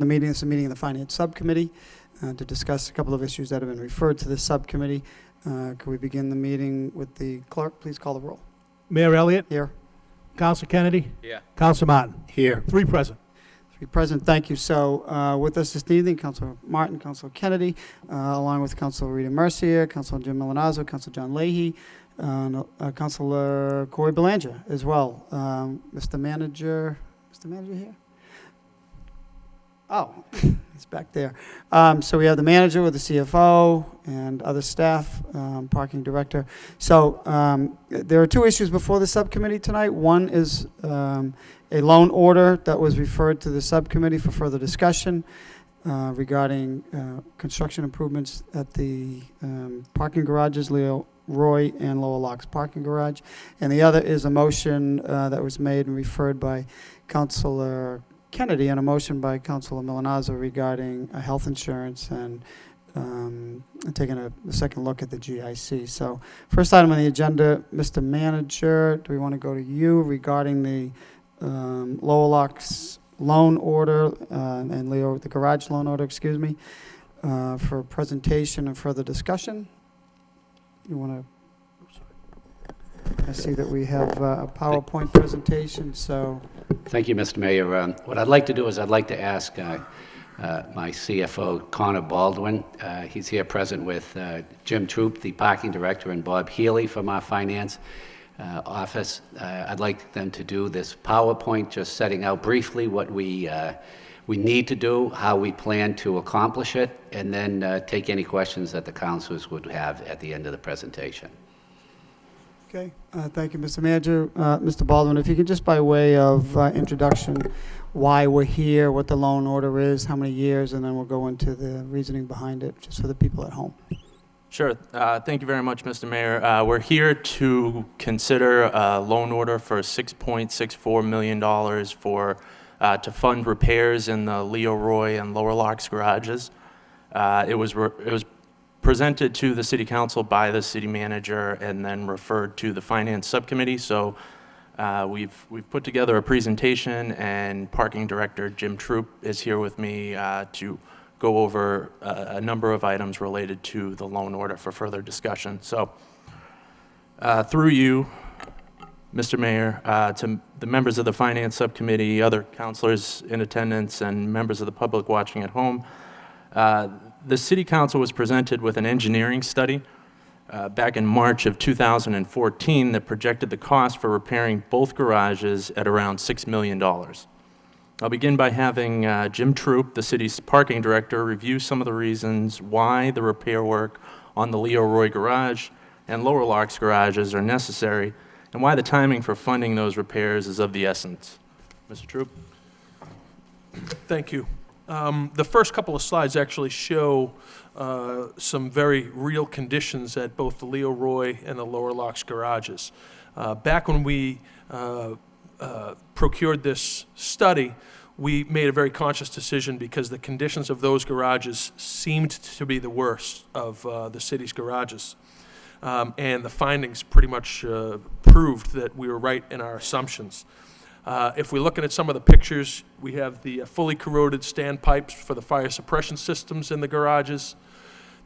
The meeting is a meeting of the Finance Subcommittee to discuss a couple of issues that have been referred to this subcommittee. Could we begin the meeting with the clerk? Please call the roll. Mayor Elliott. Here. Council Kennedy. Yeah. Council Martin. Here. 3 present. 3 present. Thank you. So with us this evening, Councilor Martin, Councilor Kennedy, along with Councilor Rita Mercier, Councilor Jim Milanazzo, Councilor John Leahy, Councilor Corey Belanger as well. Mr. Manager here? Oh, he's back there. So we have the manager with the CFO and other staff, parking director. So there are 2 issues before the subcommittee tonight. One is a loan order that was referred to the subcommittee for further discussion regarding construction improvements at the parking garages, Leo Roy and Lowell Locks parking garage. And the other is a motion that was made and referred by Councilor Kennedy and a motion by Councilor Milanazzo regarding health insurance and taking a second look at the GIC. So first item on the agenda, Mr. Manager, do we want to go to you regarding the Lowell Locks loan order and Leo, the garage loan order, excuse me, for presentation and further discussion? You want to? I see that we have a PowerPoint presentation, so. Thank you, Mr. Mayor. What I'd like to do is I'd like to ask my CFO, Connor Baldwin. He's here present with Jim Troop, the parking director, and Bob Healy from our finance office. I'd like them to do this PowerPoint, just setting out briefly what we need to do, how we plan to accomplish it, and then take any questions that the councilors would have at the end of the presentation. Okay, thank you, Mr. Manager. Mr. Baldwin, if you could just by way of introduction, why we're here, what the loan order is, how many years, and then we'll go into the reasoning behind it, just for the people at home. Sure. Thank you very much, Mr. Mayor. We're here to consider a loan order for $6.64 million to fund repairs in the Leo Roy and Lower Locks garages. It was presented to the City Council by the City Manager and then referred to the Finance Subcommittee. So we've put together a presentation, and Parking Director Jim Troop is here with me to go over a number of items related to the loan order for further discussion. So through you, Mr. Mayor, to the members of the Finance Subcommittee, other councilors in attendance, and members of the public watching at home, the City Council was presented with an engineering study back in March of 2014 that projected the cost for repairing both garages at around $6 million. I'll begin by having Jim Troop, the city's parking director, review some of the reasons why the repair work on the Leo Roy garage and Lower Locks garages are necessary, and why the timing for funding those repairs is of the essence. Mr. Troop. Thank you. The first couple of slides actually show some very real conditions at both the Leo Roy and the Lower Locks garages. Back when we procured this study, we made a very conscious decision because the conditions of those garages seemed to be the worst of the city's garages. And the findings pretty much proved that we were right in our assumptions. If we're looking at some of the pictures, we have the fully corroded standpipes for the fire suppression systems in the garages.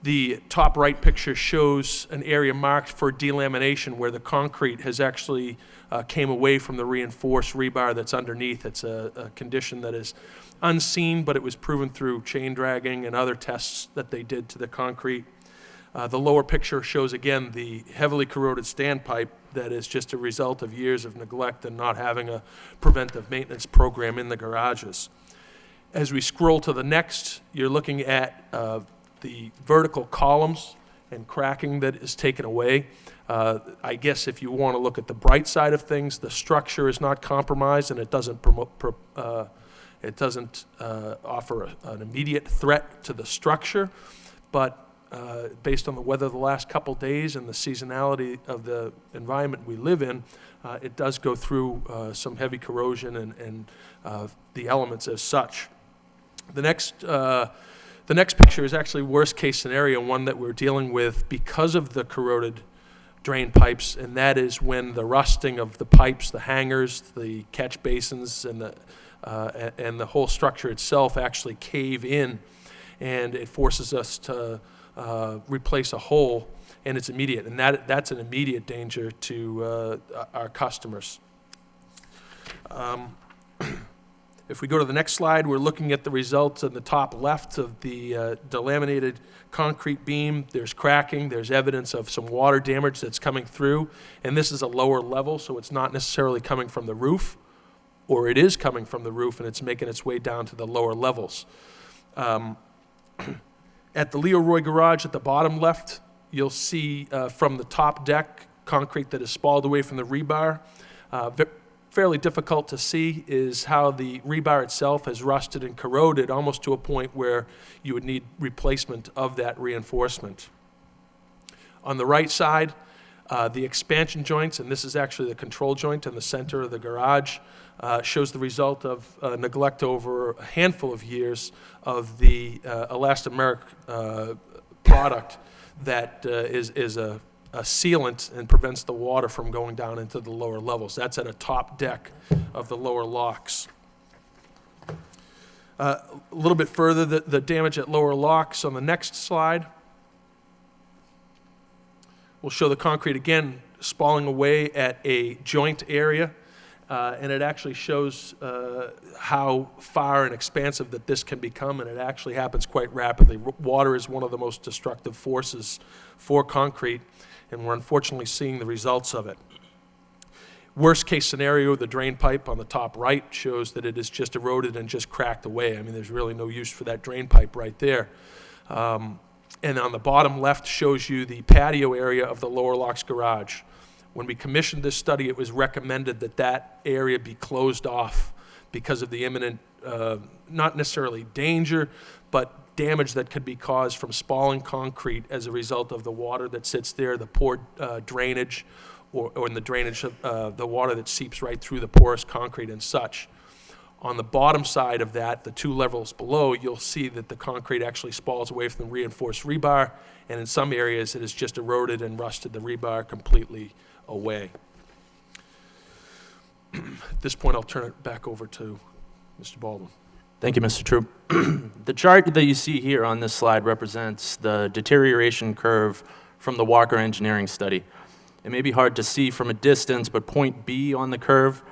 The top right picture shows an area marked for delamination where the concrete has actually came away from the reinforced rebar that's underneath. It's a condition that is unseen, but it was proven through chain dragging and other tests that they did to the concrete. The lower picture shows, again, the heavily corroded standpipe that is just a result of years of neglect and not having a preventive maintenance program in the garages. As we scroll to the next, you're looking at the vertical columns and cracking that is taken away. I guess if you want to look at the bright side of things, the structure is not compromised, and it doesn't offer an immediate threat to the structure, but based on the weather the last couple days and the seasonality of the environment we live in, it does go through some heavy corrosion and the elements as such. The next picture is actually worst case scenario, one that we're dealing with because of the corroded drain pipes, and that is when the rusting of the pipes, the hangers, the catch basins, and the and the whole structure itself actually cave in, and it forces us to replace a hole, and it's immediate, and that's an immediate danger to our customers. If we go to the next slide, we're looking at the results in the top left of the delaminated concrete beam. There's cracking, there's evidence of some water damage that's coming through, and this is a lower level, so it's not necessarily coming from the roof, or it is coming from the roof and it's making its way down to the lower levels. At the Leroy garage at the bottom left, you'll see from the top deck concrete that is spalled away from the rebar. Fairly difficult to see is how the rebar itself has rusted and corroded almost to a point where you would need replacement of that reinforcement. On the right side, the expansion joints, and this is actually the control joint in the center of the garage, shows the result of neglect over a handful of years of the elastomeric product that is a sealant and prevents the water from going down into the lower levels. That's at a top deck of the lower locks. A little bit further, the damage at lower locks on the next slide. We'll show the concrete again spalling away at a joint area, and it actually shows how far and expansive that this can become, and it actually happens quite rapidly. Water is one of the most destructive forces for concrete, and we're unfortunately seeing the results of it. Worst case scenario, the drain pipe on the top right shows that it is just eroded and just cracked away. I mean, there's really no use for that drain pipe right there. And on the bottom left shows you the patio area of the Lower Locks garage. When we commissioned this study, it was recommended that that area be closed off because of the imminent, not necessarily danger, but damage that could be caused from spalling concrete as a result of the water that sits there, the poor drainage, or in the drainage of the water that seeps right through the porous concrete and such. On the bottom side of that, the 2 levels below, you'll see that the concrete actually spalls away from the reinforced rebar, and in some areas it has just eroded and rusted the rebar completely away. At this point, I'll turn it back over to Mr. Baldwin. Thank you, Mr. Troop. The chart that you see here on this slide represents the deterioration curve from the Walker engineering study. It may be hard to see from a distance, but point B on the curve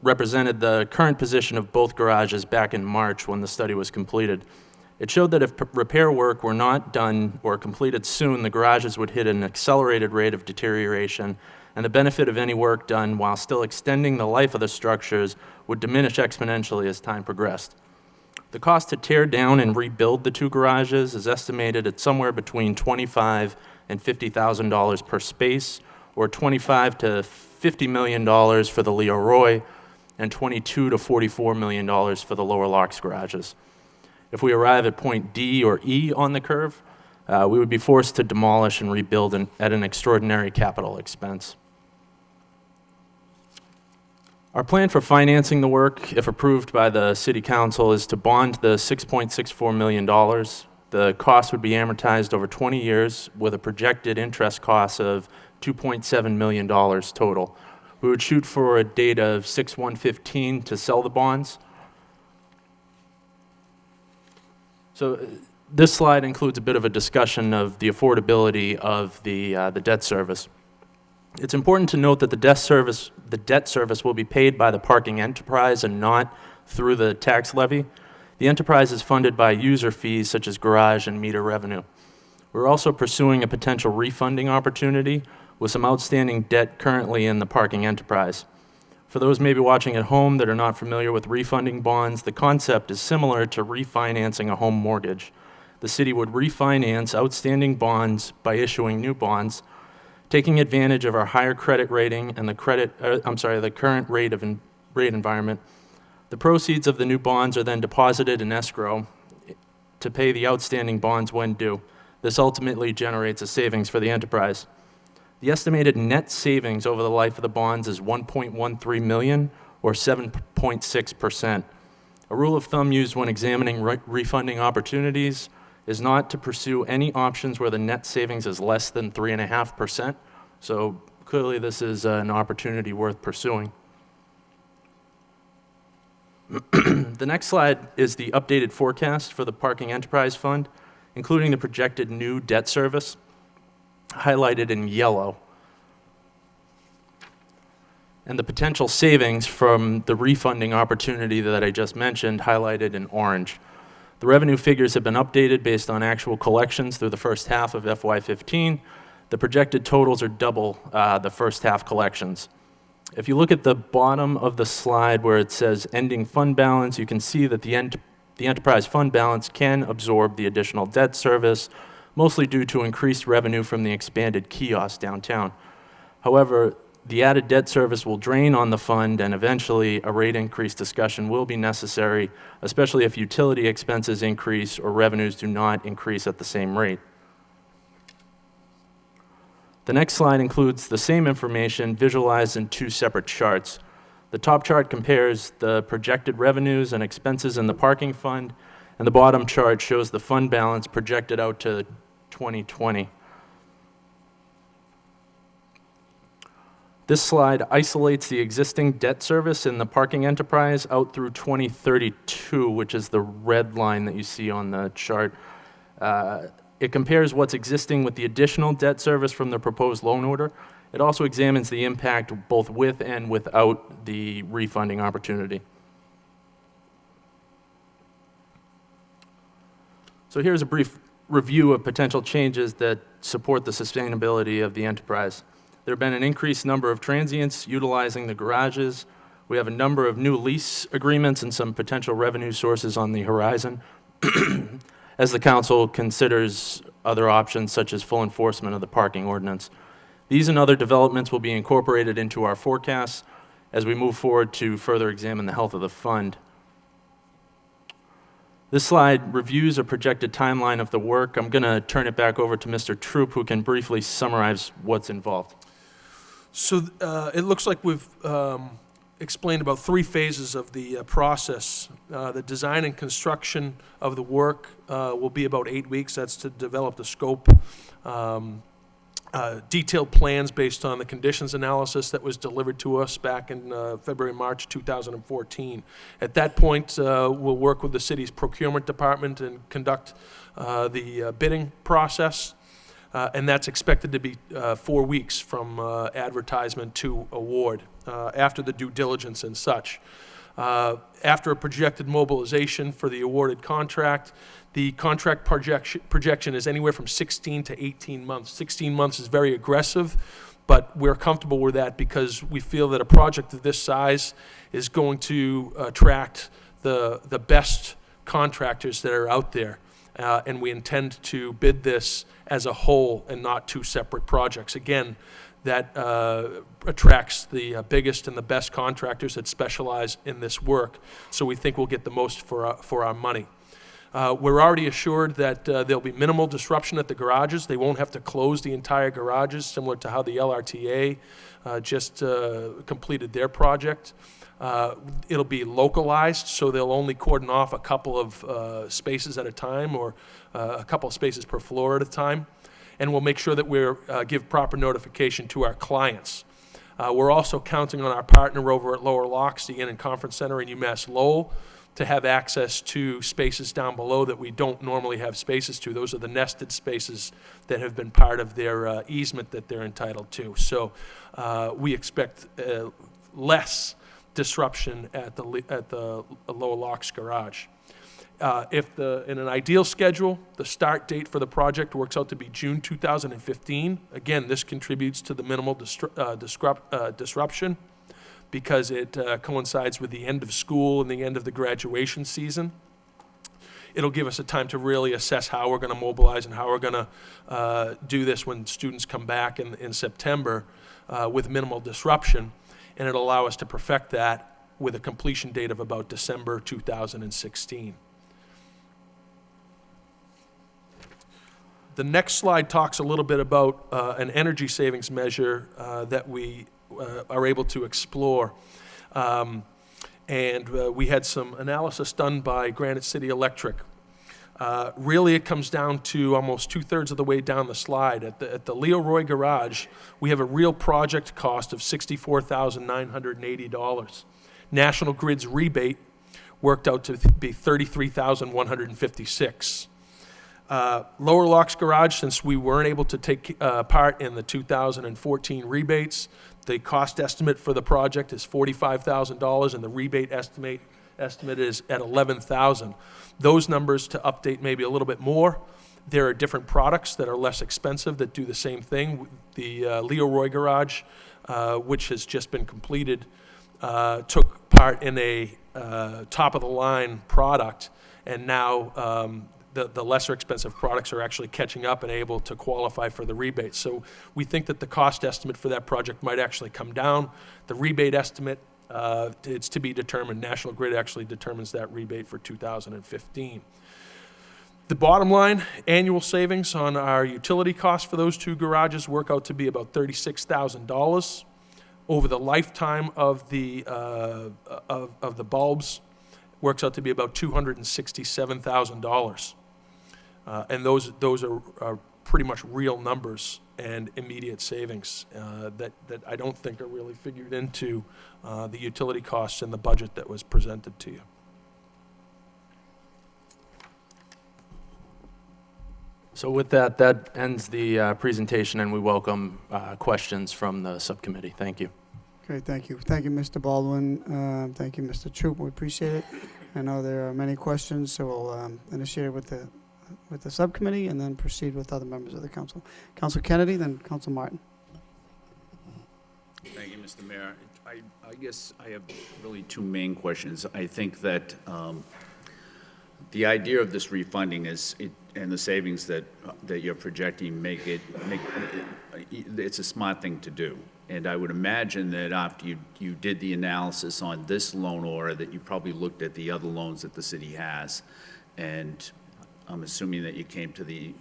represented the current position of both garages back in March when the study was completed. It showed that if repair work were not done or completed soon, the garages would hit an accelerated rate of deterioration, and the benefit of any work done while still extending the life of the structures would diminish exponentially as time progressed. The cost to tear down and rebuild the 2 garages is estimated at somewhere between $25,000 and $50,000 per space, or $25 to $50 million for the Leroy, and $22 to $44 million for the Lower Locks garages. If we arrive at point D or E on the curve, we would be forced to demolish and rebuild at an extraordinary capital expense. Our plan for financing the work, if approved by the City Council, is to bond the $6.64 million. The cost would be amortized over 20 years with a projected interest cost of $2.7 million total. We would shoot for a date of 6/1/15 to sell the bonds. So this slide includes a bit of a discussion of the affordability of the debt service. It's important to note that the debt service will be paid by the parking enterprise and not through the tax levy. The enterprise is funded by user fees such as garage and meter revenue. We're also pursuing a potential refunding opportunity with some outstanding debt currently in the parking enterprise. For those maybe watching at home that are not familiar with refunding bonds, the concept is similar to refinancing a home mortgage. The city would refinance outstanding bonds by issuing new bonds, taking advantage of our higher credit rating and the current rate environment. The proceeds of the new bonds are then deposited in escrow to pay the outstanding bonds when due. This ultimately generates a savings for the enterprise. The estimated net savings over the life of the bonds is $1.13 million, or 7.6%. A rule of thumb used when examining refunding opportunities is not to pursue any options where the net savings is less than 3.5%. So clearly this is an opportunity worth pursuing. The next slide is the updated forecast for the Parking Enterprise Fund, including the projected new debt service, highlighted in yellow, and the potential savings from the refunding opportunity that I just mentioned, highlighted in orange. The revenue figures have been updated based on actual collections through the first half of FY15. The projected totals are double the first half collections. If you look at the bottom of the slide where it says ending fund balance, you can see that the enterprise fund balance can absorb the additional debt service, mostly due to increased revenue from the expanded kiosk downtown. However, the added debt service will drain on the fund, and eventually a rate increase discussion will be necessary, especially if utility expenses increase or revenues do not increase at the same rate. The next slide includes the same information visualized in two separate charts. The top chart compares the projected revenues and expenses in the parking fund, and the bottom chart shows the fund balance projected out to 2020. This slide isolates the existing debt service in the parking enterprise out through 2032, which is the red line that you see on the chart. It compares what's existing with the additional debt service from the proposed loan order. It also examines the impact both with and without the refunding opportunity. So here's a brief review of potential changes that support the sustainability of the enterprise. There have been an increased number of transients utilizing the garages. We have a number of new lease agreements and some potential revenue sources on the horizon as the council considers other options such as full enforcement of the parking ordinance. These and other developments will be incorporated into our forecasts as we move forward to further examine the health of the fund. This slide reviews a projected timeline of the work. I'm going to turn it back over to Mr. Troop, who can briefly summarize what's involved. So it looks like we've explained about 3 phases of the process. The design and construction of the work will be about 8 weeks. That's to develop the scope, detailed plans based on the conditions analysis that was delivered to us back in February, March 2014. At that point, we'll work with the city's procurement department and conduct the bidding process. And that's expected to be 4 weeks from advertisement to award, after the due diligence and such. After a projected mobilization for the awarded contract, the contract projection is anywhere from 16 to 18 months. 16 months is very aggressive, but we're comfortable with that because we feel that a project of this size is going to attract the best contractors that are out there. And we intend to bid this as a whole and not 2 separate projects. Again, that attracts the biggest and the best contractors that specialize in this work, so we think we'll get the most for our money. We're already assured that there'll be minimal disruption at the garages. They won't have to close the entire garages, similar to how the LRTA just completed their project. It'll be localized, so they'll only cordon off a couple of spaces at a time, or a couple of spaces per floor at a time. And we'll make sure that we give proper notification to our clients. We're also counting on our partner over at Lower Locks, the Inn and Conference Center in UMass Lowell, to have access to spaces down below that we don't normally have spaces to. Those are the nested spaces that have been part of their easement that they're entitled to. So we expect less disruption at the Lower Locks garage. In an ideal schedule, the start date for the project works out to be June 2015. Again, this contributes to the minimal disruption because it coincides with the end of school and the end of the graduation season. It'll give us a time to really assess how we're going to mobilize and how we're going to do this when students come back in September with minimal disruption. And it'll allow us to perfect that with a completion date of about December 2016. The next slide talks a little bit about an energy savings measure that we are able to explore. And we had some analysis done by Granite City Electric. Really, it comes down to almost 2/3 of the way down the slide. At the Leo Roy Garage, we have a real project cost of $64,980. National Grid's rebate worked out to be $33,156. Lower Locks Garage, since we weren't able to take part in the 2014 rebates, the cost estimate for the project is $45,000, and the rebate estimate is at $11,000. Those numbers to update maybe a little bit more. There are different products that are less expensive that do the same thing. The Leroy Garage, which has just been completed, took part in a top-of-the-line product, and now the lesser expensive products are actually catching up and able to qualify for the rebate. So we think that the cost estimate for that project might actually come down. The rebate estimate, it's to be determined. National Grid actually determines that rebate for 2015. The bottom line, annual savings on our utility costs for those two garages work out to be about $36,000. Over the lifetime of the bulbs, works out to be about $267,000. And those are pretty much real numbers and immediate savings that I don't think are really figured into the utility costs in the budget that was presented to you. So with that, that ends the presentation, and we welcome questions from the subcommittee. Thank you. Okay, thank you. Thank you, Mr. Baldwin. Thank you, Mr. Troop. We appreciate it. I know there are many questions, so we'll initiate it with the subcommittee and then proceed with other members of the council. Council Kennedy, then Council Martin. Thank you, Mr. Mayor. I guess I have really two main questions. I think that the idea of this refunding and the savings that you're projecting it's a smart thing to do. And I would imagine that after you did the analysis on this loan order, that you probably looked at the other loans that the city has. And I'm assuming that you came to the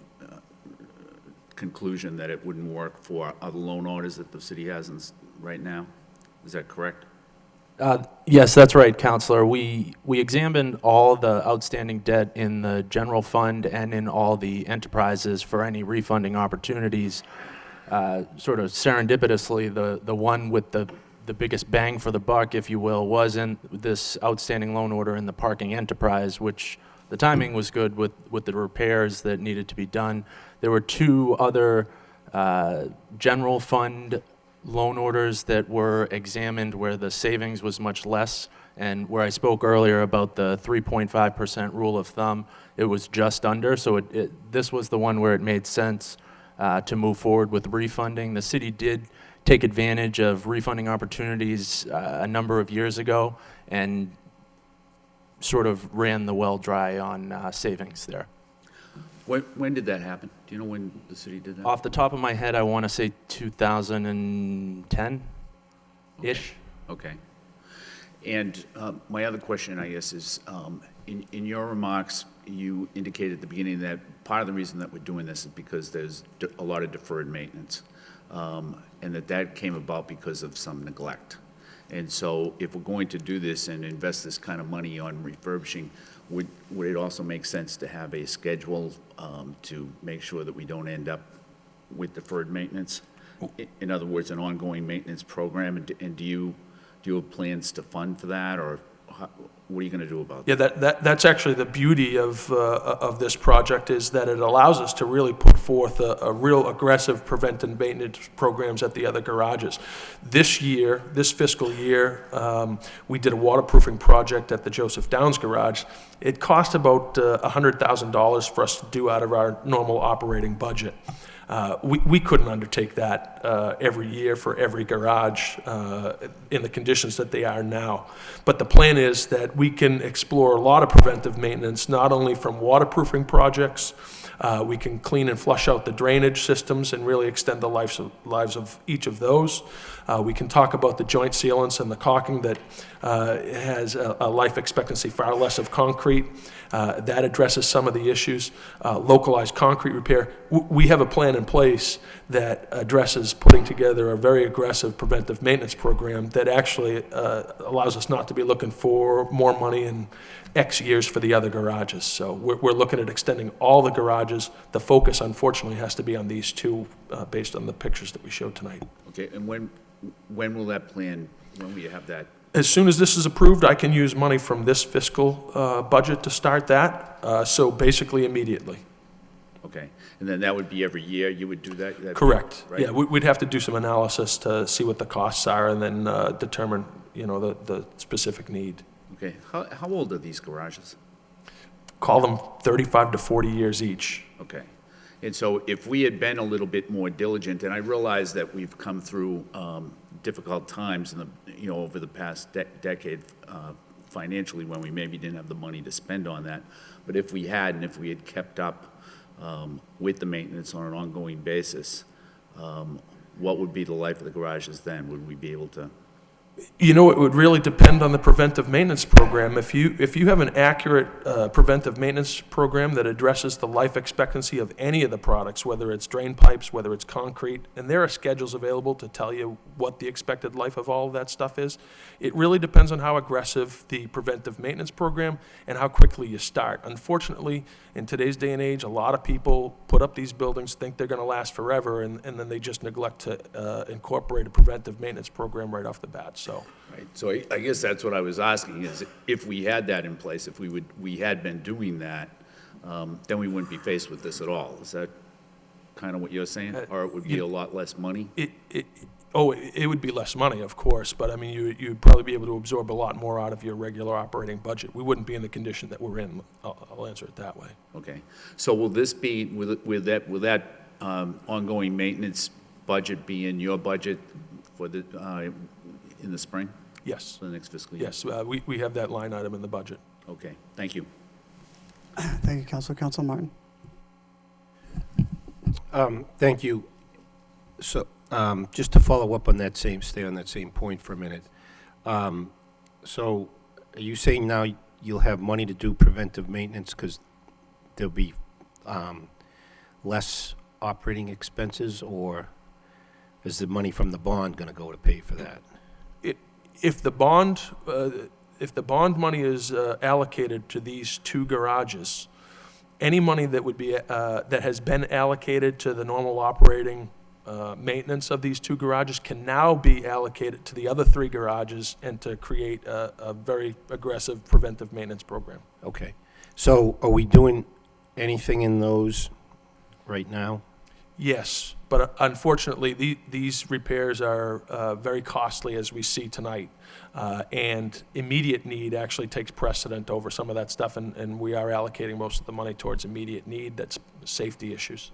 conclusion that it wouldn't work for other loan orders that the city has right now. Is that correct? Yes, that's right, Councilor. We examined all the outstanding debt in the general fund and in all the enterprises for any refunding opportunities. Sort of serendipitously, the one with the biggest bang for the buck, if you will, was in this outstanding loan order in the parking enterprise, which the timing was good with the repairs that needed to be done. There were two other general fund loan orders that were examined where the savings was much less, and where I spoke earlier about the 3.5% rule of thumb, it was just under. So this was the one where it made sense to move forward with refunding. The city did take advantage of refunding opportunities a number of years ago and sort of ran the well dry on savings there. When did that happen? Do you know when the city did that? Off the top of my head, I want to say 2010-ish. Okay. And my other question, I guess, is in your remarks, you indicated at the beginning that part of the reason that we're doing this is because there's a lot of deferred maintenance, and that came about because of some neglect. And so if we're going to do this and invest this kind of money on refurbishing, would it also make sense to have a schedule to make sure that we don't end up with deferred maintenance? In other words, an ongoing maintenance program, and do you have plans to fund for that, or what are you going to do about that? Yeah, that's actually the beauty of this project, is that it allows us to really put forth a real aggressive preventive maintenance programs at the other garages. This fiscal year, we did a waterproofing project at the Joseph Downs garage. It cost about $100,000 for us to do out of our normal operating budget. We couldn't undertake that every year for every garage in the conditions that they are now. But the plan is that we can explore a lot of preventive maintenance, not only from waterproofing projects. We can clean and flush out the drainage systems and really extend the lives of each of those. We can talk about the joint sealants and the caulking that has a life expectancy far less of concrete. That addresses some of the issues. Localized concrete repair. We have a plan in place that addresses putting together a very aggressive preventive maintenance program that actually allows us not to be looking for more money in X years for the other garages. So we're looking at extending all the garages. The focus, unfortunately, has to be on these two based on the pictures that we showed tonight. Okay, and when will that plan, when will you have that As soon as this is approved, I can use money from this fiscal budget to start that, so basically immediately. Okay, and then that would be every year you would do that? Correct. Right? Yeah, we'd have to do some analysis to see what the costs are and then determine, the specific need. Okay, how old are these garages? Call them 35 to 40 years each. Okay. And so if we had been a little bit more diligent, and I realize that we've come through difficult times over the past decade financially when we maybe didn't have the money to spend on that, but if we had, and if we had kept up with the maintenance on an ongoing basis, what would be the life of the garages then? Would we be able to? It would really depend on the preventive maintenance program. If you have an accurate preventive maintenance program that addresses the life expectancy of any of the products, whether it's drain pipes, whether it's concrete, and there are schedules available to tell you what the expected life of all of that stuff is, it really depends on how aggressive the preventive maintenance program and how quickly you start. Unfortunately, in today's day and age, a lot of people put up these buildings, think they're going to last forever, and then they just neglect to incorporate a preventive maintenance program right off the bat. So. Right, so I guess that's what I was asking, is if we had that in place, if we had been doing that, then we wouldn't be faced with this at all. Is that kind of what you're saying? Or it would be a lot less money? It would be less money, of course, but I mean, you'd probably be able to absorb a lot more out of your regular operating budget. We wouldn't be in the condition that we're in. I'll answer it that way. Okay, so will this be, will that ongoing maintenance budget be in your budget for the, in the spring? Yes. For the next fiscal year? Yes, we have that line item in the budget. Okay, thank you. Thank you, Councilor. Councilor Martin. Thank you. So, just to follow up on that stay on that same point for a minute. So, are you saying now you'll have money to do preventive maintenance because there'll be less operating expenses, or is the money from the bond going to go to pay for that? If the bond money is allocated to these two garages, any money that would be that has been allocated to the normal operating maintenance of these two garages can now be allocated to the other three garages and to create a very aggressive preventive maintenance program. Okay. So, are we doing anything in those right now? Yes, but unfortunately, these repairs are very costly, as we see tonight, and immediate need actually takes precedent over some of that stuff, and we are allocating most of the money towards immediate need. That's safety issues.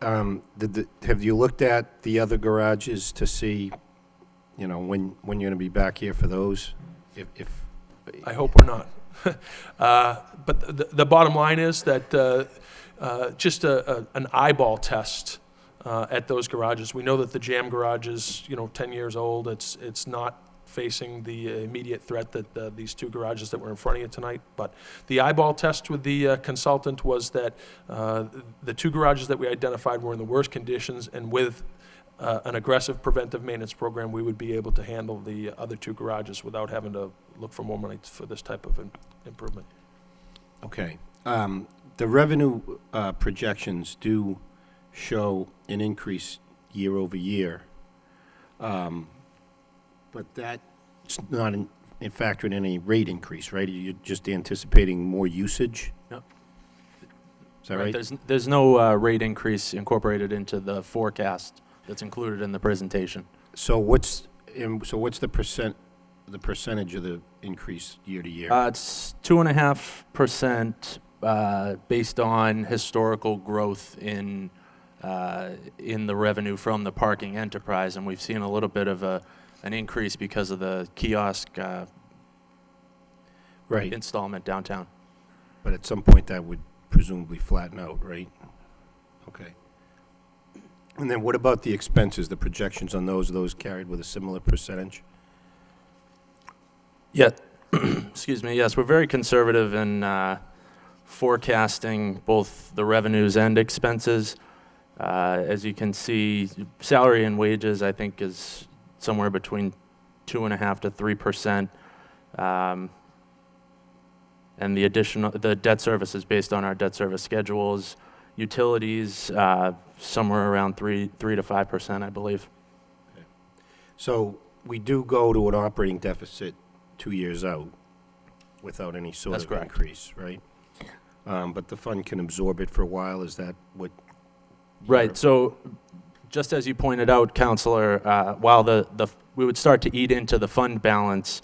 Have you looked at the other garages to see, when you're going to be back here for those? If I hope we're not. But the bottom line is that just an eyeball test at those garages. We know that the jam garage is 10 years old. It's not facing the immediate threat that these two garages that were in front of you tonight. But the eyeball test with the consultant was that the two garages that we identified were in the worst conditions, and with an aggressive preventive maintenance program, we would be able to handle the other two garages without having to look for more money for this type of improvement. Okay. The revenue projections do show an increase year over year, but that's not in factoring any rate increase, right? You're just anticipating more usage? Yep. Is that right? There's no rate increase incorporated into the forecast that's included in the presentation. So what's the percentage of the increase year to year? It's 2.5%. Based on historical growth in the revenue from the parking enterprise, and we've seen a little bit of an increase because of the kiosk Right. installment downtown. But at some point that would presumably flatten out, right? Okay. And then what about the expenses, the projections on those? Are those carried with a similar percentage? Yeah, excuse me, yes, we're very conservative in forecasting both the revenues and expenses. As you can see, salary and wages, I think, is somewhere between 2.5% to 3%. And the debt service is based on our debt service schedules. Utilities, somewhere around 3 to 5%, I believe. So we do go to an operating deficit 2 years out without any sort That's of correct. increase, right? But the fund can absorb it for a while, is that what? Right, so just as you pointed out, Counselor, while we would start to eat into the fund balance,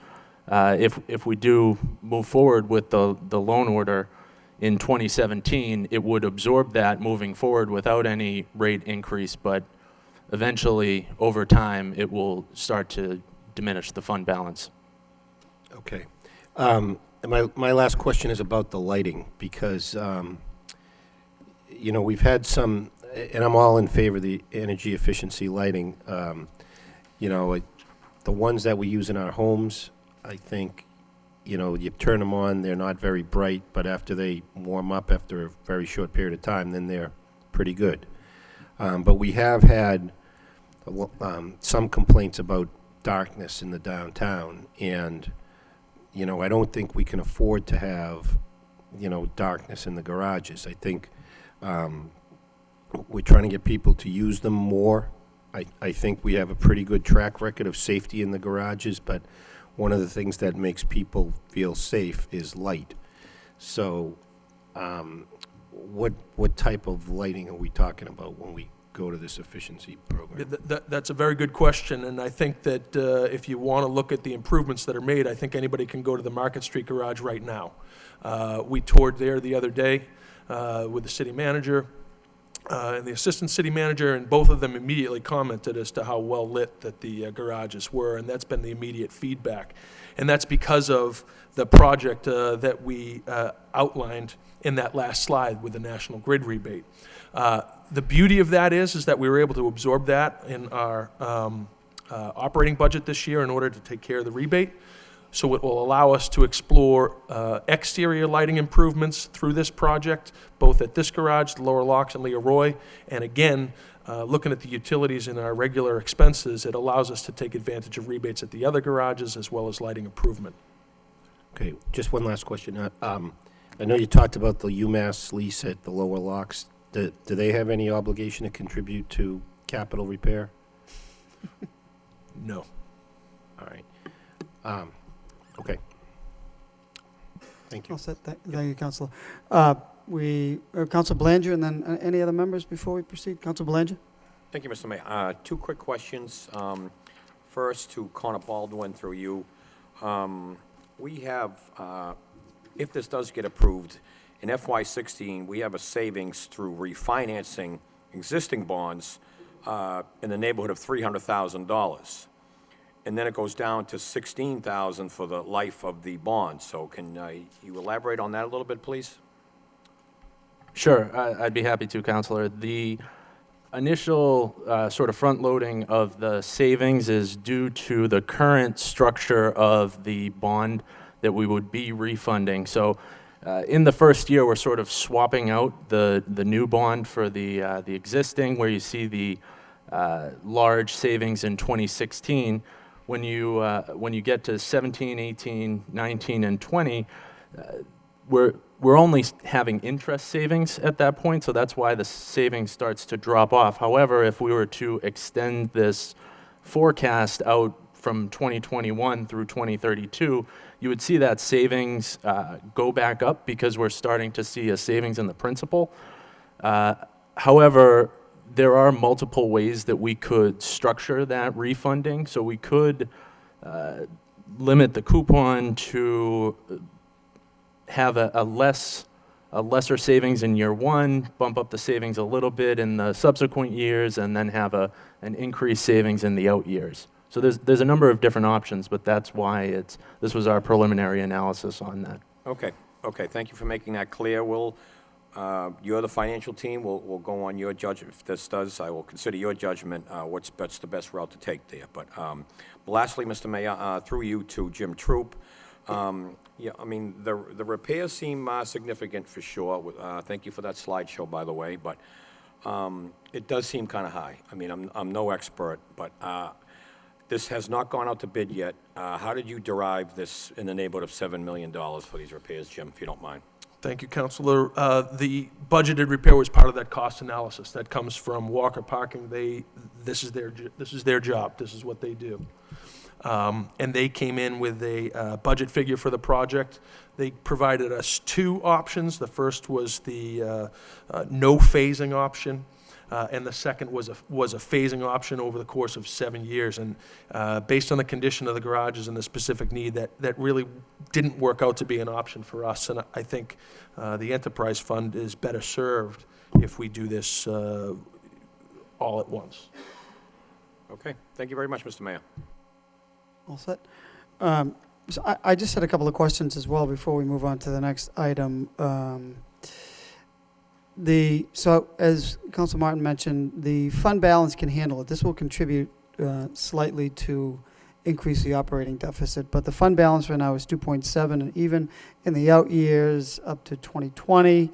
if we do move forward with the loan order in 2017, it would absorb that moving forward without any rate increase, but eventually, over time, it will start to diminish the fund balance. Okay. My last question is about the lighting, because, we've had some, and I'm all in favor of the energy efficiency lighting. The ones that we use in our homes, I think, you turn them on, they're not very bright, but after they warm up after a very short period of time, then they're pretty good. But we have had some complaints about darkness in the downtown, and, I don't think we can afford to have, darkness in the garages. I think we're trying to get people to use them more. I think we have a pretty good track record of safety in the garages, but one of the things that makes people feel safe is light. So what type of lighting are we talking about when we go to this efficiency program? That's a very good question, and I think that if you want to look at the improvements that are made, I think anybody can go to the Market Street garage right now. We toured there the other day with the city manager and the assistant city manager, and both of them immediately commented as to how well lit that the garages were, and that's been the immediate feedback. And that's because of the project that we outlined in that last slide with the National Grid rebate. The beauty of that is that we were able to absorb that in our operating budget this year in order to take care of the rebate. So it will allow us to explore exterior lighting improvements through this project, both at this garage, the Lower Locks and Leroy. And again, looking at the utilities in our regular expenses, it allows us to take advantage of rebates at the other garages as well as lighting improvement. Okay, just one last question. I know you talked about the UMass lease at the Lower Locks. Do they have any obligation to contribute to capital repair? No. All right. Okay. Thank you. All set. Thank you, Councilor. Councilor Belanger, and then any other members before we proceed? Councilor Belanger? Thank you, Mr. Mayor. Two quick questions. First, to Connor Baldwin, through you. We have, if this does get approved, in FY16, we have a savings through refinancing existing bonds in the neighborhood of $300,000. And then it goes down to $16,000 for the life of the bond. So can you elaborate on that a little bit, please? Sure, I'd be happy to, Counselor. The initial sort of front-loading of the savings is due to the current structure of the bond that we would be refunding. So in the first year, we're sort of swapping out the new bond for the existing, where you see the large savings in 2016. When you get to 17, 18, 19, and 20, we're only having interest savings at that point, so that's why the savings starts to drop off. However, if we were to extend this forecast out from 2021 through 2032, you would see that savings go back up because we're starting to see a savings in the principal. However, there are multiple ways that we could structure that refunding. So we could limit the coupon to have a lesser savings in year one, bump up the savings a little bit in the subsequent years, and then have an increased savings in the out years. So there's a number of different options, but that's why this was our preliminary analysis on that. Okay. Thank you for making that clear. You're the financial team. We'll go on your judgment. If this does, I will consider your judgment what's the best route to take there. But lastly, Mr. Mayor, through you to Jim Troop. The repairs seem significant for sure. Thank you for that slideshow, by the way. But it does seem kind of high. I mean, I'm no expert, but this has not gone out to bid yet. How did you derive this in the neighborhood of $7 million for these repairs, Jim, if you don't mind? Thank you, Councilor. The budgeted repair was part of that cost analysis. That comes from Walker Parking. This is their job. This is what they do. And they came in with a budget figure for the project. They provided us two options. The first was the no phasing option, and the second was a phasing option over the course of 7 years. And based on the condition of the garages and the specific need, that really didn't work out to be an option for us. And I think the enterprise fund is better served if we do this all at once. Okay, thank you very much, Mr. Mayor. All set? So I just had a couple of questions as well before we move on to the next item. So as Council Martin mentioned, the fund balance can handle it. This will contribute slightly to increase the operating deficit, but the fund balance right now is 2.7, and even in the out years up to 2020,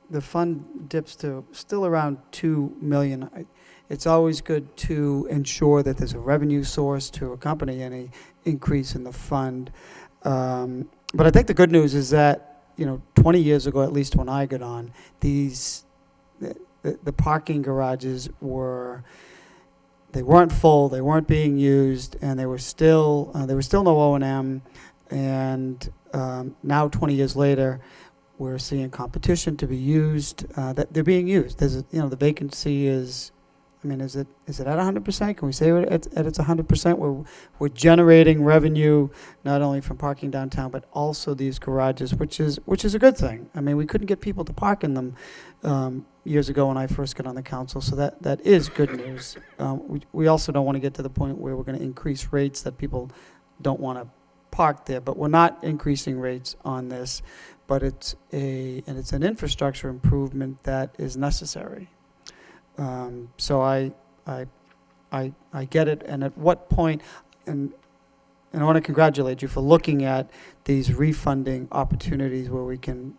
the fund dips to still around 2 million. It's always good to ensure that there's a revenue source to accompany any increase in the fund. But I think the good news is that, 20 years ago, at least when I got on, the parking garages they weren't full, they weren't being used, and there was still no O&M. And now, 20 years later, we're seeing competition to be used, that they're being used. There's, the vacancy is, is it at 100%? Can we say at its 100%? We're generating revenue not only from parking downtown, but also these garages, which is a good thing. We couldn't get people to park in them years ago when I first got on the council, so that is good news. We also don't want to get to the point where we're going to increase rates that people don't want to park there, but we're not increasing rates on this. But it's an infrastructure improvement that is necessary. So I get it. And at what point, and I want to congratulate you for looking at these refunding opportunities where we can,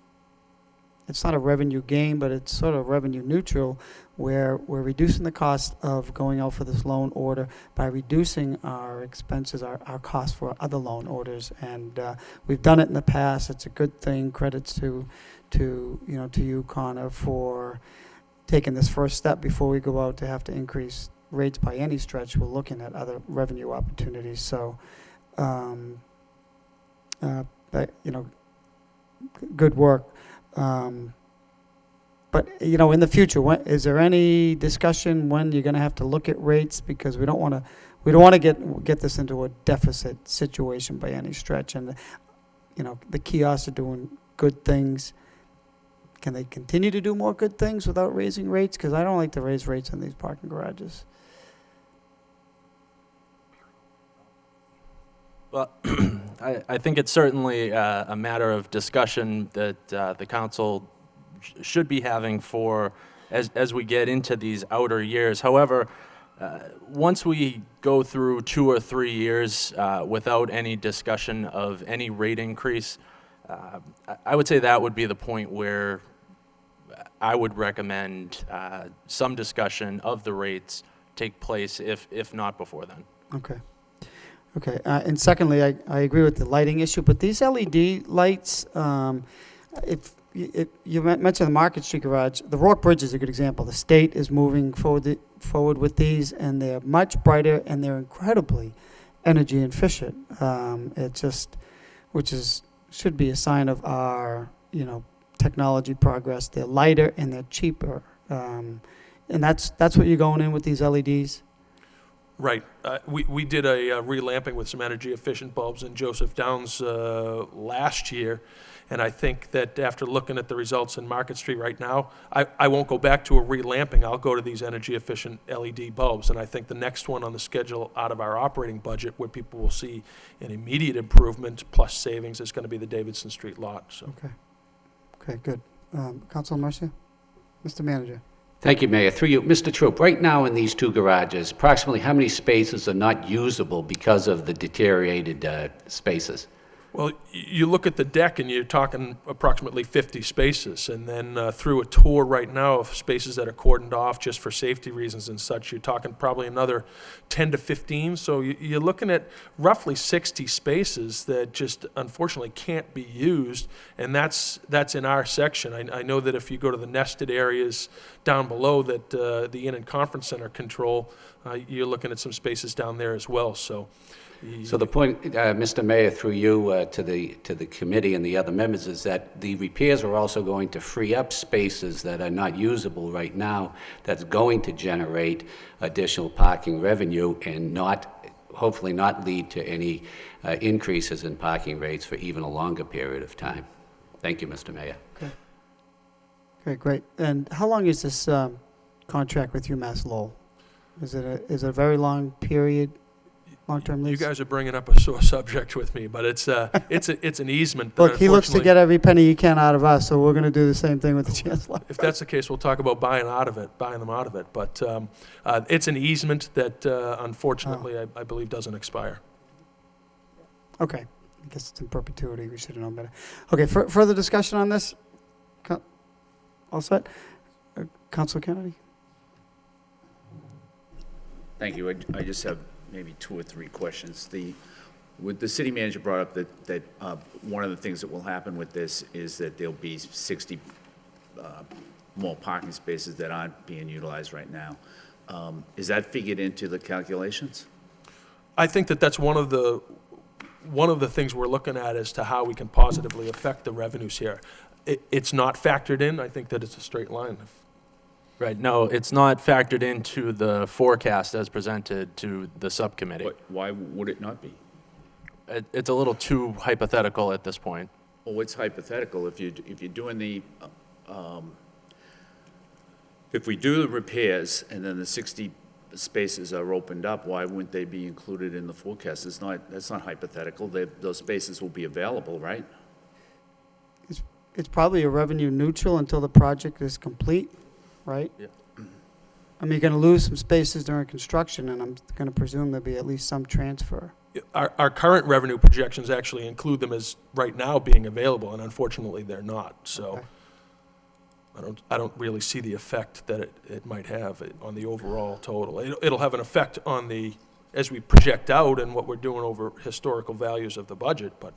it's not a revenue gain, but it's sort of revenue neutral, where we're reducing the cost of going out for this loan order by reducing our expenses, our costs for other loan orders. And we've done it in the past. It's a good thing. Credits to you, Connor, for taking this first step before we go out to have to increase rates by any stretch. We're looking at other revenue opportunities. So, good work. But in the future, is there any discussion when you're going to have to look at rates? Because we don't want to get this into a deficit situation by any stretch. And the kiosks are doing good things. Can they continue to do more good things without raising rates? Because I don't like to raise rates on these parking garages. Well, I think it's certainly a matter of discussion that the council should be having as we get into these outer years. However, once we go through 2 or 3 years without any discussion of any rate increase, I would say that would be the point where I would recommend some discussion of the rates take place, if not before then. Okay. And secondly, I agree with the lighting issue, but these LED lights, if you mentioned the Market Street Garage, the Rourke Bridge is a good example. The state is moving forward with these, and they're much brighter, and they're incredibly energy efficient. Should be a sign of our, technology progress. They're lighter and they're cheaper, and that's what you're going in with these LEDs. Right. We did a relamping with some energy efficient bulbs in Joseph Downs last year, and I think that after looking at the results in Market Street right now, I won't go back to a relamping. I'll go to these energy efficient LED bulbs, and I think the next one on the schedule out of our operating budget where people will see an immediate improvement plus savings is going to be the Davidson Street lot. So. Okay, good. Councilor Marcia? Mr. Manager. Thank you, Mayor. Through you, Mr. Troop, right now in these 2 garages, approximately how many spaces are not usable because of the deteriorated spaces? Well, you look at the deck and you're talking approximately 50 spaces, and then through a tour right now of spaces that are cordoned off just for safety reasons and such, you're talking probably another 10 to 15. So you're looking at roughly 60 spaces that just unfortunately can't be used, and that's in our section. I know that if you go to the nested areas down below that the Inn and Conference Center control, you're looking at some spaces down there as well. So So the point, Mr. Mayor, through you to the committee and the other members, is that the repairs are also going to free up spaces that are not usable right now, that's going to generate additional parking revenue and hopefully not lead to any increases in parking rates for even a longer period of time. Thank you, Mr. Mayor. Okay, great. And how long is this contract with UMass Lowell? Is it a very long period, long-term you lease? guys are bringing up a sore subject with me, but it's an easement. that Look, he looks to unfortunately- get every penny he can out of us, so we're going to do the same thing with the chancellor. If that's the case, we'll talk about buying them out of it. But it's an easement that unfortunately I believe doesn't expire. Okay, I guess it's in perpetuity. We should have known better. Okay, further discussion on this? All set? Councilor Kennedy? Thank you. I just have maybe 2 or 3 questions. With the city manager brought up that one of the things that will happen with this is that there'll be 60 more parking spaces that aren't being utilized right now. Is that figured into the calculations? I think that that's one of the things we're looking at as to how we can positively affect the revenues here. It's not factored in. I think that it's a straight line. Right, no, it's not factored into the forecast as presented to the subcommittee. Why would it not be? It's a little too hypothetical at this point. Well, it's hypothetical. If you're doing if we do the repairs and then the 60 spaces are opened up, why wouldn't they be included in the forecast? That's not hypothetical. Those spaces will be available, right? It's probably a revenue neutral until the project is complete, right? Yeah. I mean, you're going to lose some spaces during construction, and I'm going to presume there'll be at least some transfer. Our current revenue projections actually include them as right now being available, and unfortunately they're not. So Okay. I don't really see the effect that it might have on the overall total. It'll have an effect on as we project out and what we're doing over historical values of the budget, but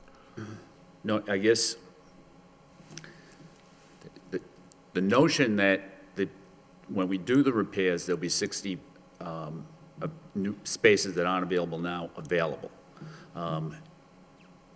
No, I guess the notion that when we do the repairs, there'll be 60 new spaces that aren't available now available.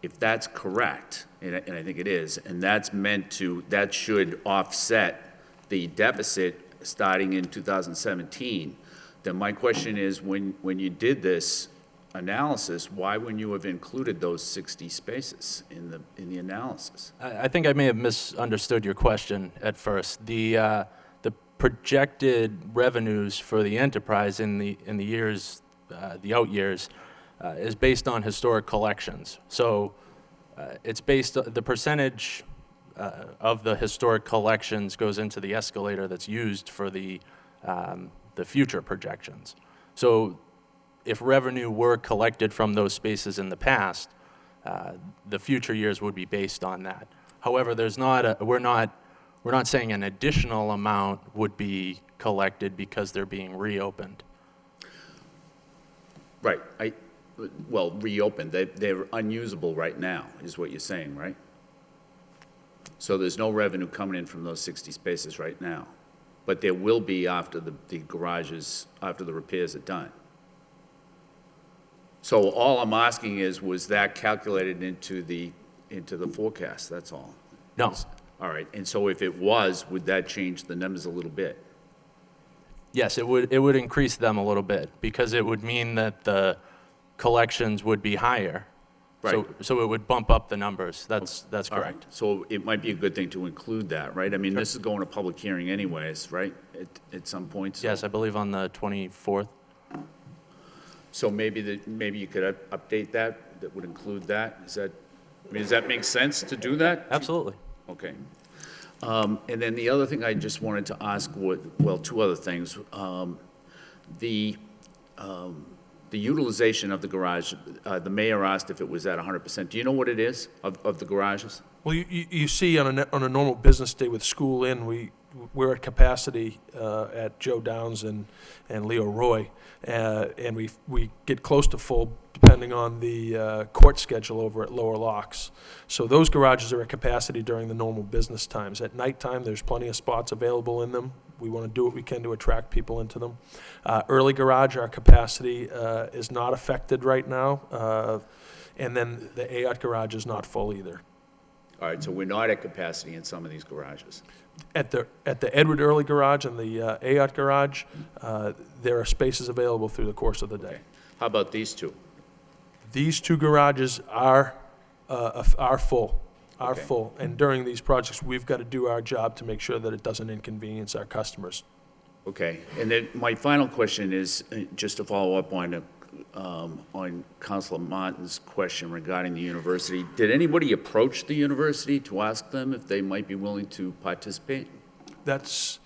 If that's correct, and I think it is, and that should offset the deficit starting in 2017, then my question is, when you did this analysis, why wouldn't you have included those 60 spaces in the analysis? I think I may have misunderstood your question at first. The projected revenues for the enterprise in the years, the out years, is based on historic collections. So it's based, the percentage of the historic collections goes into the escalator that's used for the future projections. So if revenue were collected from those spaces in the past, the future years would be based on that. However, we're not saying an additional amount would be collected because they're being reopened. Right. Well, reopened. They're unusable right now, is what you're saying, right? So there's no revenue coming in from those 60 spaces right now. But there will be after the garages, after the repairs are done. So all I'm asking is, was that calculated into the forecast? That's all. No. All right. And so if it was, would that change the numbers a little bit? Yes, it would increase them a little bit because it would mean that the collections would be higher. Right. So it would bump up the numbers. That's All right. correct. So it might be a good thing to include that, right? I mean, this is going to public hearing anyways, right? At some point. So- Yes, I believe on the 24th. So maybe you could update that would include that? Does that make sense to do that? Absolutely. Okay. And then the other thing I just wanted to ask, well, 2 other things. The the utilization of the garage, the mayor asked if it was at 100%. Do you know what it is of the garages? Well, you see on a normal business day with school in, we're at capacity at Joe Downs and Leo Roy, and we get close to full depending on the court schedule over at Lower Locks. So those garages are at capacity during the normal business times. At nighttime, there's plenty of spots available in them. We want to do what we can to attract people into them. Early garage, our capacity is not affected right now, and then the AOT garage is not full either. All right, so we're not at capacity in some of these garages. At the Edward Early Garage and the AOT Garage, there are spaces available through the course of the day. How about these two? These two garages are full, Okay. full. And during these projects, we've got to do our job to make sure that it doesn't inconvenience our customers. Okay, and then my final question is, just to follow up on Councilor Martin's question regarding the university. Did anybody approach the university to ask them if they might be willing to participate? That's,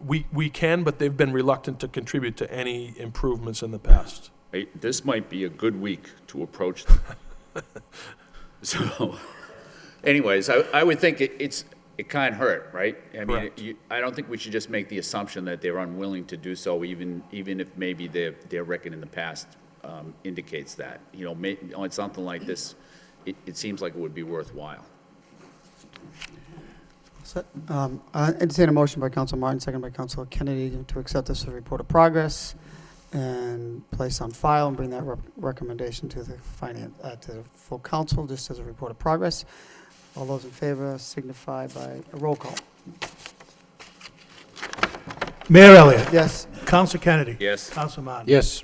we can, but they've been reluctant to contribute to any improvements in the past. Hey, this might be a good week to approach them. So, anyways, I would think it can't hurt, right? I mean, Correct. I don't think we should just make the assumption that they're unwilling to do so, even if maybe their record in the past indicates that. You know, on something like this, it seems like it would be worthwhile. I entertain a motion by Council Martin, second by Councilor Kennedy, to accept this as a report of progress and place on file and bring that recommendation to the to the full council, just as a report of progress. All those in favor signify by a roll call. Mayor Elliott. Yes. Counsel Kennedy. Yes? Counsel Martin. Yes.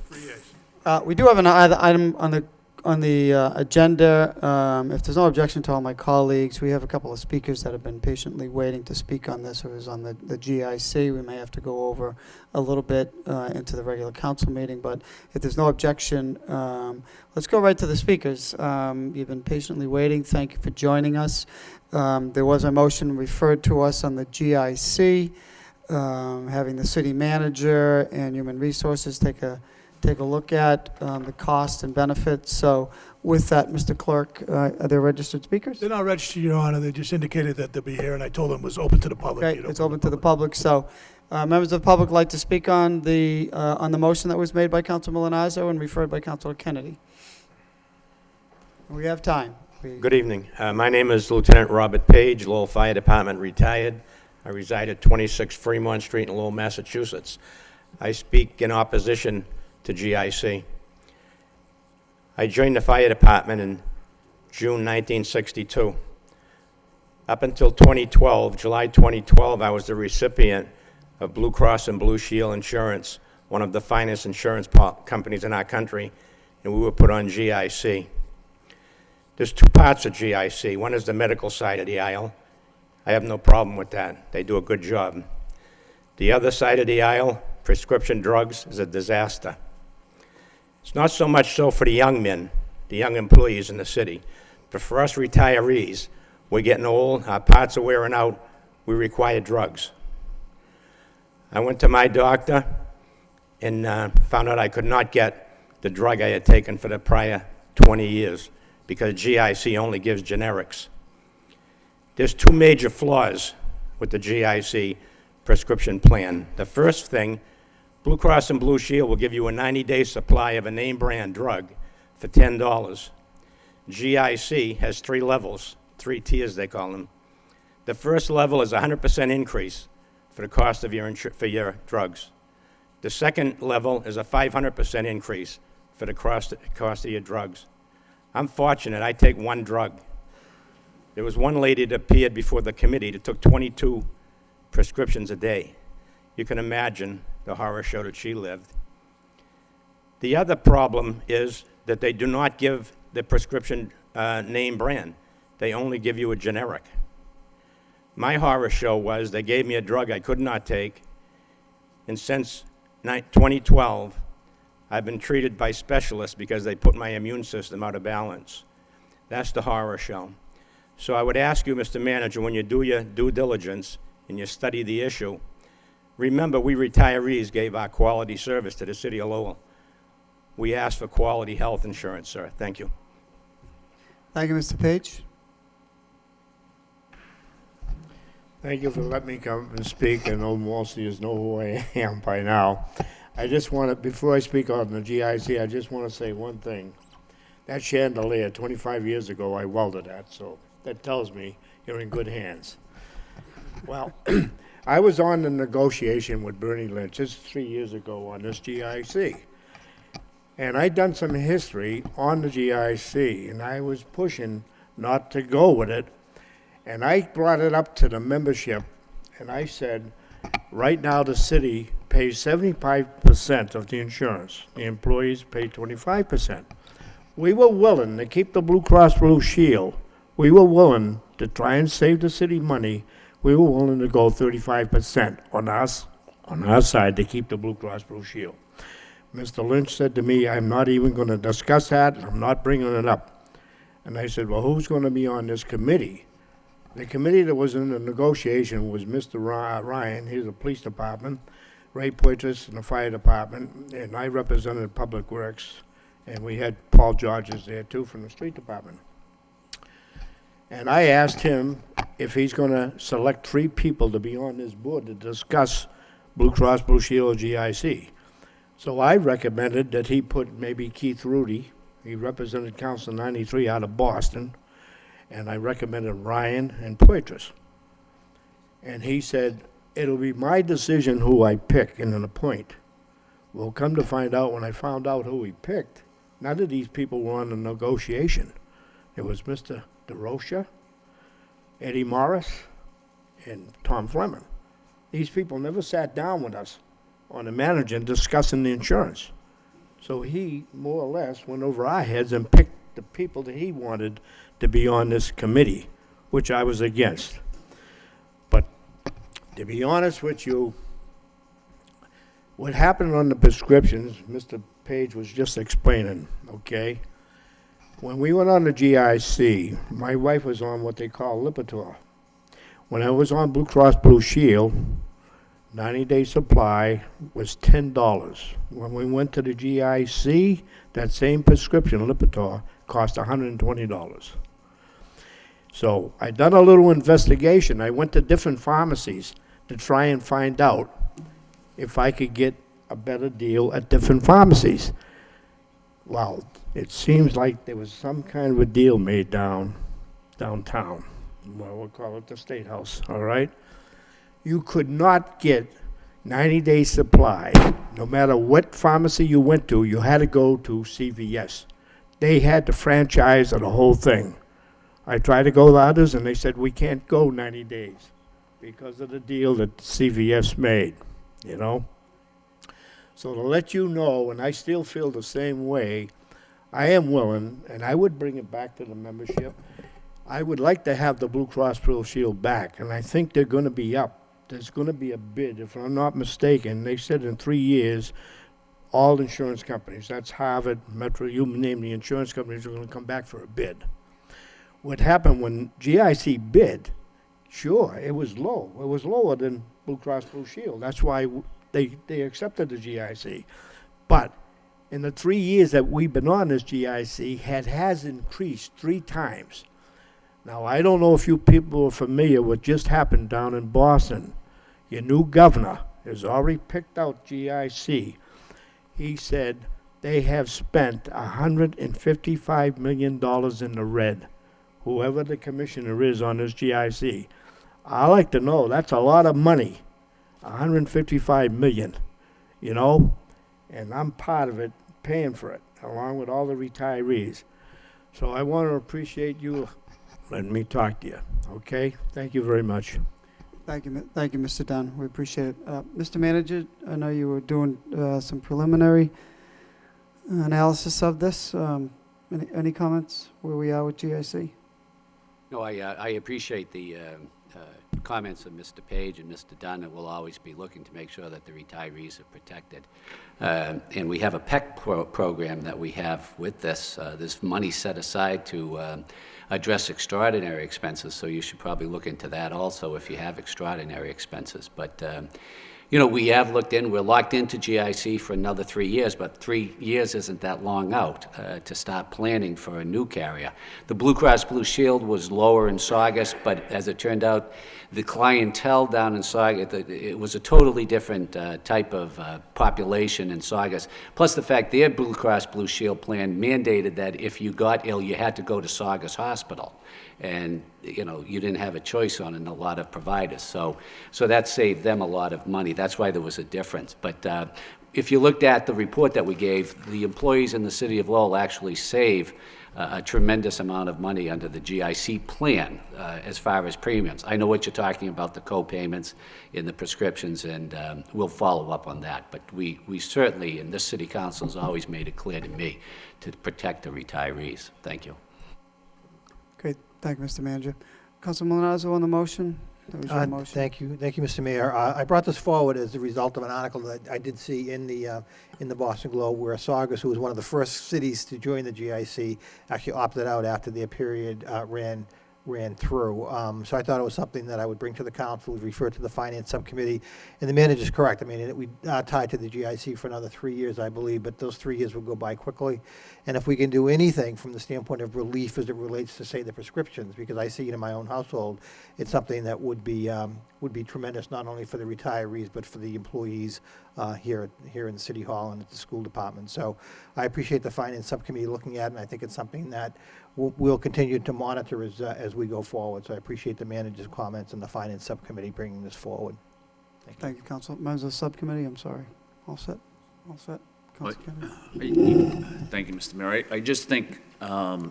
We do have another item on the agenda. If there's no objection to all my colleagues, we have a couple of speakers that have been patiently waiting to speak on this. It was on the GIC. We may have to go over a little bit into the regular council meeting, but if there's no objection, let's go right to the speakers. You've been patiently waiting. Thank you for joining us. There was a motion referred to us on the GIC, having the city manager and human resources take a look at the cost and benefits. So with that, Mr. Clerk, are there registered speakers? They're not registered, Your Honor. They just indicated that they'll be here, and I told them it was open to the public. Okay, it's open to the public. So members of the public like to speak on the motion that was made by Councilor Milanazzo and referred by Councilor Kennedy. We have time. Good evening. My name is Lieutenant Robert Page, Lowell Fire Department, retired. I reside at 26 Fremont Street in Lowell, Massachusetts. I speak in opposition to GIC. I joined the fire department in June 1962. Up until 2012, July 2012, I was the recipient of Blue Cross and Blue Shield Insurance, one of the finest insurance companies in our country, and we were put on GIC. There's two parts of GIC. One is the medical side of the aisle. I have no problem with that. They do a good job. The other side of the aisle, prescription drugs, is a disaster. It's not so much so for the young men, the young employees in the city, but for us retirees, we're getting old, our parts are wearing out, we require drugs. I went to my doctor and found out I could not get the drug I had taken for the prior 20 years because GIC only gives generics. There's two major flaws with the GIC prescription plan. The first thing, Blue Cross and Blue Shield will give you a 90-day supply of a name brand drug for $10. GIC has 3 levels, 3 tiers they call them. The first level is a 100% increase for the cost of your drugs. The second level is a 500% increase for the cost of your drugs. I'm fortunate, I take one drug. There was one lady that appeared before the committee that took 22 prescriptions a day. You can imagine the horror show that she lived. The other problem is that they do not give the prescription name brand. They only give you a generic. My horror show was they gave me a drug I could not take, and since 2012, I've been treated by specialists because they put my immune system out of balance. That's the horror show. So I would ask you, Mr. Manager, when you do your due diligence and you study the issue, Remember, we retirees gave our quality service to the city of Lowell. We asked for quality health insurance, sir. Thank you. Thank you, Mr. Page. Thank you for letting me come and speak. I know most of you know who I am by now. I just want to, before I speak on the GIC, I just want to say one thing. That chandelier, 25 years ago, I welded that, so that tells me you're in good hands. Well, I was on the negotiation with Bernie Lynch, this is 3 years ago, on this GIC. And I'd done some history on the GIC, and I was pushing not to go with it. And I brought it up to the membership, and I said, right now the city pays 75% of the insurance. The employees pay 25%. We were willing to keep the Blue Cross Blue Shield. We were willing to try and save the city money. We were willing to go 35% on our side to keep the Blue Cross Blue Shield. Mr. Lynch said to me, I'm not even going to discuss that. I'm not bringing it up. And I said, well, who's going to be on this committee? The committee that was in the negotiation was Mr. Ryan, he's the police department, Ray Poitras in the fire department, and I represented Public Works, and we had Paul Georges there too from the street department. And I asked him if he's going to select 3 people to be on this board to discuss Blue Cross Blue Shield or GIC. So I recommended that he put maybe Keith Rudy, he represented Council 93 out of Boston, and I recommended Ryan and Poitras. And he said, it'll be my decision who I pick and then appoint. Well, come to find out, when I found out who he picked, none of these people were on the negotiation. It was Mr. DeRocha, Eddie Morris, and Tom Fleming. These people never sat down with us on the manager discussing the insurance. So he, more or less, went over our heads and picked the people that he wanted to be on this committee, which I was against. But to be honest with you, what happened on the prescriptions, Mr. Page was just explaining, okay? When we went on the GIC, my wife was on what they call Lipitor. When I was on Blue Cross Blue Shield, 90-day supply was $10. When we went to the GIC, that same prescription, Lipitor, cost $120. So I done a little investigation. I went to different pharmacies to try and find out if I could get a better deal at different pharmacies. Well, it seems like there was some kind of a deal made downtown. Well, we'll call it the State House, all right? You could not get 90-day supply. No matter what pharmacy you went to, you had to go to CVS. They had the franchise of the whole thing. I tried to go to others, and they said, we can't go 90 days because of the deal that CVS made, you know? So to let you know, and I still feel the same way, I am willing, and I would bring it back to the membership. I would like to have the Blue Cross Blue Shield back, and I think they're going to be up. There's going to be a bid, if I'm not mistaken. They said in 3 years, all insurance companies, that's Harvard, Metro, you name the insurance companies, are going to come back for a bid. What happened when GIC bid, sure, it was low. It was lower than Blue Cross Blue Shield. That's why they accepted the GIC. But in the 3 years that we've been on this GIC, it has increased 3 times. Now, I don't know if you people are familiar with what just happened down in Boston. Your new governor has already picked out GIC. He said they have spent $155 million in the red, whoever the commissioner is on this GIC. I like to know, that's a lot of money, $155 million, you know? And I'm part of it, paying for it, along with all the retirees. So I want to appreciate you letting me talk to you, okay? Thank you very much. Thank you, Mr. Dunn. We appreciate it. Mr. Manager, I know you were doing some preliminary analysis of this. Any comments where we are with GIC? No, I appreciate the comments of Mr. Page and Mr. Dunn, and we'll always be looking to make sure that the retirees are protected. And we have a PEC program that we have with this. There's money set aside to address extraordinary expenses, so you should probably look into that also if you have extraordinary expenses. But You know, we have looked in, we're locked into GIC for another 3 years, but 3 years isn't that long out to start planning for a new carrier. The Blue Cross Blue Shield was lower in Saugus, but as it turned out, the clientele down in Saugus, it was a totally different type of population in Saugus. Plus the fact their Blue Cross Blue Shield plan mandated that if you got ill, you had to go to Saugus Hospital. And, you know, you didn't have a choice on in a lot of providers. So that saved them a lot of money. That's why there was a difference. But if you looked at the report that we gave, the employees in the city of Lowell actually save a tremendous amount of money under the GIC plan as far as premiums. I know what you're talking about, the co-payments in the prescriptions, and we'll follow up on that. But we certainly, and this city council has always made it clear to me, to protect the retirees. Thank you. Great, thank you, Mr. Manager. Councilman Milazzo on the motion? That was your motion. Thank you, Mr. Mayor. I brought this forward as a result of an article that I did see in the Boston Globe, where Saugus, who was one of the first cities to join the GIC, actually opted out after their period ran through. So I thought it was something that I would bring to the council, refer to the Finance Subcommittee. And the manager's correct. I mean, we are tied to the GIC for another 3 years, I believe, but those 3 years will go by quickly. And if we can do anything from the standpoint of relief as it relates to, say, the prescriptions, because I see it in my own household, it's something that would be tremendous, not only for the retirees, but for the employees here in City Hall and at the school department. So I appreciate the Finance Subcommittee looking at it, and I think it's something that we'll continue to monitor as we go forward. So I appreciate the manager's comments and the Finance Subcommittee bringing this forward. Thank you, Council. Members of the subcommittee, I'm sorry. All set? All set? Council Kennedy? Thank you, Mr. Mayor. I just think, I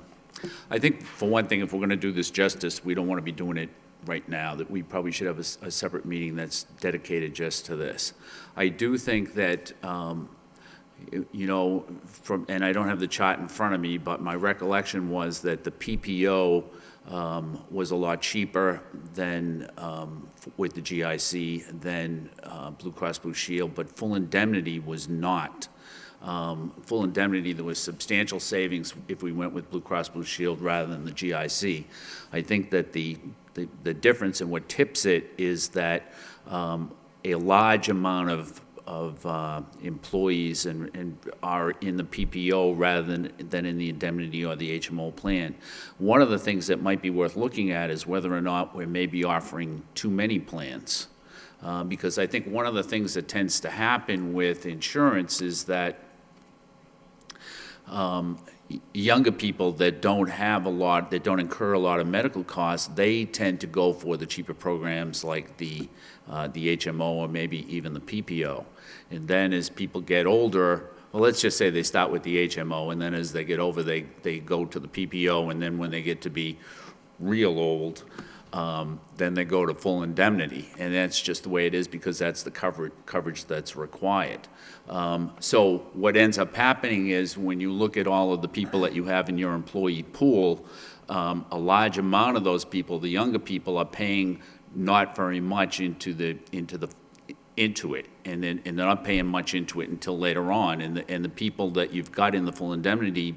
think for one thing, if we're going to do this justice, we don't want to be doing it right now, that we probably should have a separate meeting that's dedicated just to this. I do think that, you know, and I don't have the chart in front of me, but my recollection was that the PPO was a lot cheaper than, with the GIC than Blue Cross Blue Shield, but full indemnity was not. Full indemnity, there was substantial savings if we went with Blue Cross Blue Shield rather than the GIC. I think that the difference and what tips it is that a large amount of employees and are in the PPO rather than in the indemnity or the HMO plan. One of the things that might be worth looking at is whether or not we may be offering too many plans. Because I think one of the things that tends to happen with insurance is that younger people that don't have a lot, that don't incur a lot of medical costs, they tend to go for the cheaper programs like the HMO or maybe even the PPO. And then as people get older, well, let's just say they start with the HMO, and then as they get over, they go to the PPO, and then when they get to be real old, then they go to full indemnity. And that's just the way it is because that's the coverage that's required. So what ends up happening is when you look at all of the people that you have in your employee pool, a large amount of those people, the younger people, are paying not very much into it, and they're not paying much into it until later on. And the people that you've got in the full indemnity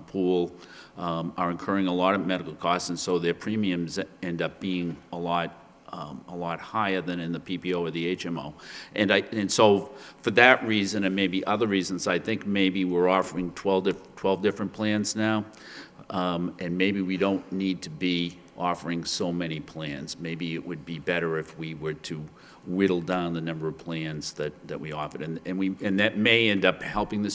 pool are incurring a lot of medical costs, and so their premiums end up being a lot higher than in the PPO or the HMO. And so for that reason and maybe other reasons, I think maybe we're offering 12 different plans now, and maybe we don't need to be offering so many plans. Maybe it would be better if we were to whittle down the number of plans that we offered, and that may end up helping the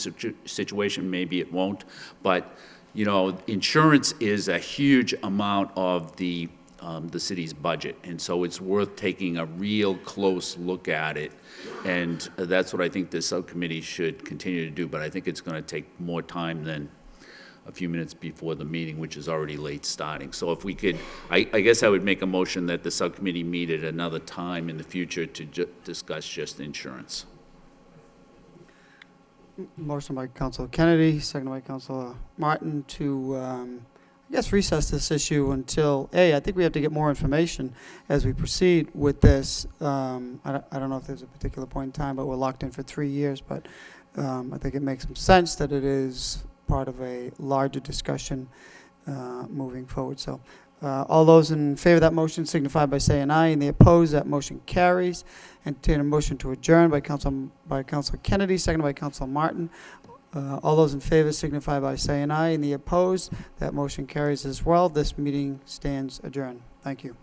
situation. Maybe it won't, but you know, insurance is a huge amount of the city's budget, and so it's worth taking a real close look at it, and that's what I think this subcommittee should continue to do. But I think it's going to take more time than a few minutes before the meeting, which is already late starting. So if we could, I guess I would make a motion that the subcommittee meet at another time in the future to discuss just insurance. Motion by Councilor Kennedy, second by Councilor Martin to, I guess, recess this issue until, I think we have to get more information as we proceed with this. I don't know if there's a particular point in time, but we're locked in for 3 years. But I think it makes some sense that it is part of a larger discussion moving forward. So All those in favor of that motion signify by saying aye, and the opposed, that motion carries. Entertain a motion to adjourn by Council Kennedy, seconded by Council Martin. All those in favor signify by saying aye, and the opposed, that motion carries as well. This meeting stands adjourned. Thank you.